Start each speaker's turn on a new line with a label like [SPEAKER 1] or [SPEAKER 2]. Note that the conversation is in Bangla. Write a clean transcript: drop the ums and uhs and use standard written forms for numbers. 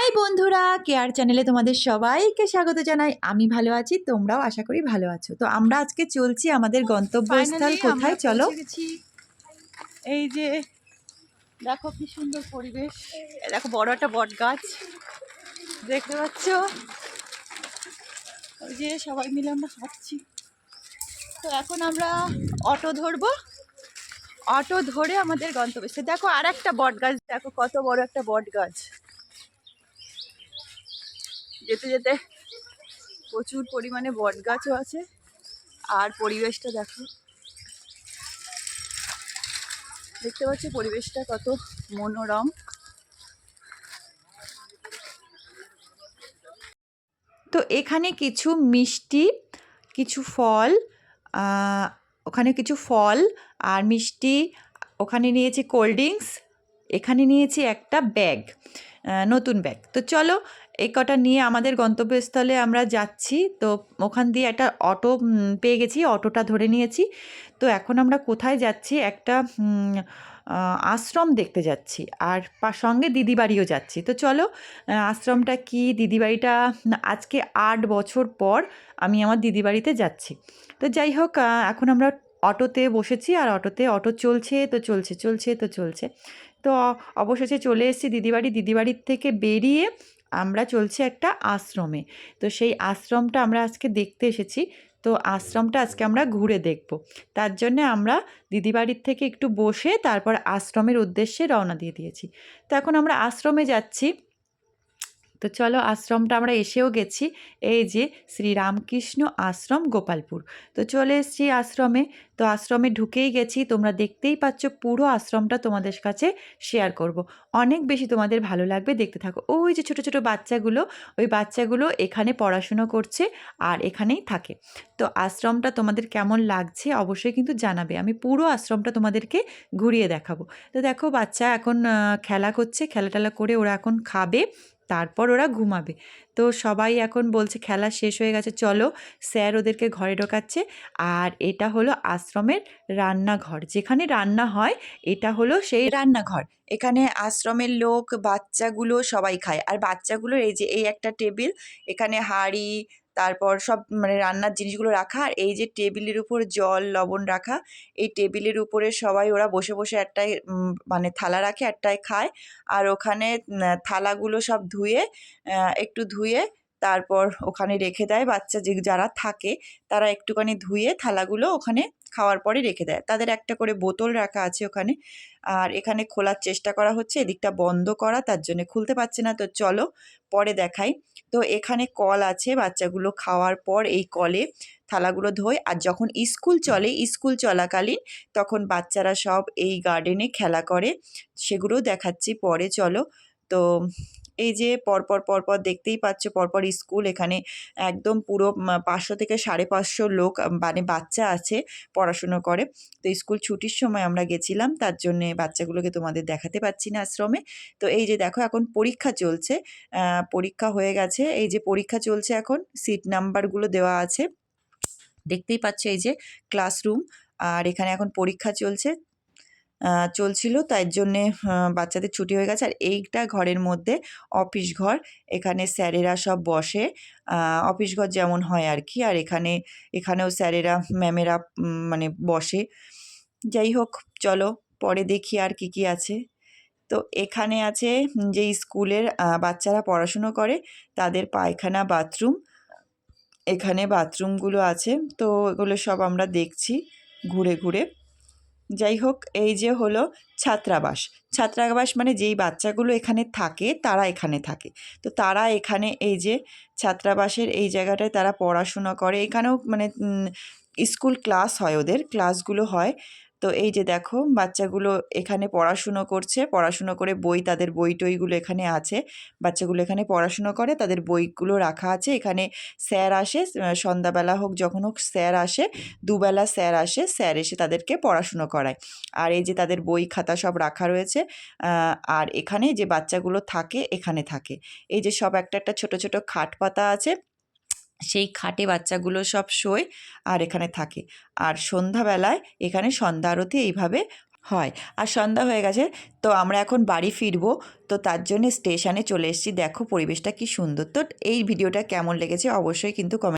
[SPEAKER 1] হাই বন্ধুরা, কেয়ার চ্যানেলে তোমাদের সবাইকে স্বাগত জানাই। আমি ভালো আছি, তোমরাও আশা করি ভালো আছো। তো আমরা আজকে চলছি আমাদের গন্তব্যস্থল কোথায়, চলো।
[SPEAKER 2] গেছি। এই যে দেখো কি সুন্দর পরিবেশ, দেখো বড় একটা বট গাছ দেখতে পাচ্ছ। ওই যে সবাই মিলে আমরা হাঁটছি। তো এখন আমরা অটো ধরবো, অটো ধরে আমাদের গন্তব্যে। দেখো আর একটা বট গাছ, দেখো কত বড় একটা বট গাছ। যেতে যেতে প্রচুর পরিমাণে বট গাছও আছে। আর পরিবেশটা দেখো, দেখতে পাচ্ছ পরিবেশটা কত মনোরম।
[SPEAKER 1] তো এখানে কিছু মিষ্টি, কিছু ফল, ওখানে কিছু ফল আর মিষ্টি, ওখানে নিয়েছি কোল্ড ড্রিঙ্কস, এখানে নিয়েছি একটা ব্যাগ, নতুন ব্যাগ। তো চলো এই কটা নিয়ে আমাদের গন্তব্যস্থলে আমরা যাচ্ছি। তো ওখান দিয়ে একটা অটো পেয়ে গেছি, অটোটা ধরে নিয়েছি। তো এখন আমরা কোথায় যাচ্ছি, একটা আশ্রম দেখতে যাচ্ছি, আর সঙ্গে দিদিবাড়িও যাচ্ছি। তো চলো, আশ্রমটা কি, দিদিবাড়িটা, আজকে 8 বছর পর আমি আমার দিদিবাড়িতে যাচ্ছি। তো যাই হোক, এখন আমরা অটোতে বসেছি, আর অটো চলছে তো চলছে, চলছে তো চলছে। তো অবশেষে চলে এসেছি দিদিবাড়ি। দিদিবাড়ির থেকে বেরিয়ে আমরা চলছি একটা আশ্রমে। তো সেই আশ্রমটা আমরা আজকে দেখতে এসেছি। তো আশ্রমটা আজকে আমরা ঘুরে দেখব। তার জন্যে আমরা দিদিবাড়ির থেকে একটু বসে তারপর আশ্রমের উদ্দেশ্যে রওনা দিয়ে দিয়েছি। তো এখন আমরা আশ্রমে যাচ্ছি। তো চলো, আশ্রমটা আমরা এসেও গেছি। এই যে শ্রীরামকৃষ্ণ আশ্রম, গোপালপুর। তো চলে এসেছি আশ্রমে। তো আশ্রমে ঢুকেই গেছি, তোমরা দেখতেই পাচ্ছ পুরো আশ্রমটা তোমাদের কাছে শেয়ার করব। অনেক বেশি তোমাদের ভালো লাগবে, দেখতে থাকো। ওই যে ছোট ছোট বাচ্চাগুলো, ওই বাচ্চাগুলো এখানে পড়াশুনো করছে আর এখানেই থাকে। তো আশ্রমটা তোমাদের কেমন লাগছে অবশ্যই কিন্তু জানাবে। আমি পুরো আশ্রমটা তোমাদেরকে ঘুরিয়ে দেখাবো। তো দেখো, বাচ্চা এখন খেলা করছে, খেলা টেলা করে ওরা এখন খাবে, তারপর ওরা ঘুমাবে। তো সবাই এখন বলছে খেলা শেষ হয়ে গেছে, চলো। স্যার ওদেরকে ঘরে ঢোকাচ্ছে। আর এটা হলো আশ্রমের রান্নাঘর, যেখানে রান্না হয়। এটা হলো সেই রান্নাঘর। এখানে আশ্রমের লোক, বাচ্চাগুলো সবাই খায়। আর বাচ্চাগুলোর এই যে এই একটা টেবিল, এখানে হাঁড়ি, তারপর সব মানে রান্নার জিনিসগুলো রাখা। আর এই যে টেবিলের উপর জল লবণ রাখা, এই টেবিলের উপরে সবাই ওরা বসে বসে একটাই মানে থালা রাখে, একটাই খায়। আর ওখানে থালাগুলো সব ধুয়ে, একটু ধুয়ে তারপর ওখানে রেখে দেয়। বাচ্চা যারা থাকে তারা একটুখানি ধুয়ে থালাগুলো ওখানে খাওয়ার পরে রেখে দেয়। তাদের একটা করে বোতল রাখা আছে ওখানে। আর এখানে খোলার চেষ্টা করা হচ্ছে, এদিকটা বন্ধ করা, তার জন্য খুলতে পারছে না। তো চলো পরে দেখাই। তো এখানে কল আছে, বাচ্চাগুলো খাওয়ার পর এই কলে থালাগুলো ধোয়। আর যখন স্কুল চলে, স্কুল চলাকালীন তখন বাচ্চারা সব এই গার্ডেনে খেলা করে, সেগুলো দেখাচ্ছি পরে, চলো। তো এই যে পরপর পরপর দেখতেই পাচ্ছ, পরপর স্কুল। এখানে একদম পুরো 500 থেকে 550 লোক মানে বাচ্চা আছে, পড়াশুনো করে। তো স্কুল ছুটির সময় আমরা গেছিলাম, তার জন্যে বাচ্চাগুলোকে তোমাদের দেখাতে পাচ্ছি না আশ্রমে। তো এই যে দেখো, এখন পরীক্ষা চলছে, পরীক্ষা হয়ে গেছে। এই যে পরীক্ষা চলছে এখন, সিট নাম্বারগুলো দেওয়া আছে, দেখতেই পাচ্ছ। এই যে ক্লাসরুম, আর এখানে এখন পরীক্ষা চলছিল, তাই জন্যে বাচ্চাদের ছুটি হয়ে গেছে। আর এইটা ঘরের মধ্যে অফিস ঘর, এখানে স্যারেরা সব বসে, অফিস ঘর যেমন হয় আর কি। আর এখানেও স্যারেরা ম্যামেরা মানে বসে। যাই হোক, চলো পরে দেখি আর কি কি আছে। তো এখানে আছে যে স্কুলের বাচ্চারা পড়াশুনো করে তাদের পায়খানা, বাথরুম। এখানে বাথরুমগুলো আছে। তো এগুলো সব আমরা দেখছি ঘুরে ঘুরে। যাই হোক, এই যে হলো ছাত্রাবাস। ছাত্রাবাস মানে যেই বাচ্চাগুলো এখানে থাকে তারা এখানে থাকে। তো তারা এখানে এই যে ছাত্রাবাসের এই জায়গাটায় তারা পড়াশোনা করে। এখানেও মানে স্কুল ক্লাস হয়, ওদের ক্লাসগুলো হয়। তো এই যে দেখো, বাচ্চাগুলো এখানে পড়াশুনো করছে, পড়াশুনো করে তাদের বই টইগুলো এখানে আছে। বাচ্চাগুলো এখানে পড়াশুনো করে, তাদের বইগুলো রাখা আছে। এখানে স্যার আসে, সন্ধ্যাবেলা হোক যখন হোক স্যার আসে, দুবেলা স্যার আসে, স্যার এসে তাদেরকে পড়াশুনো করায়। আর এই যে তাদের বই খাতা সব রাখা রয়েছে। আর এখানে যে বাচ্চাগুলো থাকে এখানে থাকে। এই যে সব একটা একটা ছোট ছোট খাট পাতা আছে, সেই খাটে বাচ্চাগুলো সব শোয় আর এখানে থাকে। আর সন্ধ্যাবেলায় এখানে সন্ধ্যা আরতি এইভাবে হয়। আর সন্ধ্যা হয়ে গেছে, তো আমরা এখন বাড়ি ফিরবো। তো তার জন্য স্টেশনে চলে এসেছি। দেখো পরিবেশটা কি সুন্দর। তো এই ভিডিওটা কেমন লেগেছে অবশ্যই কিন্তু কমেন্ট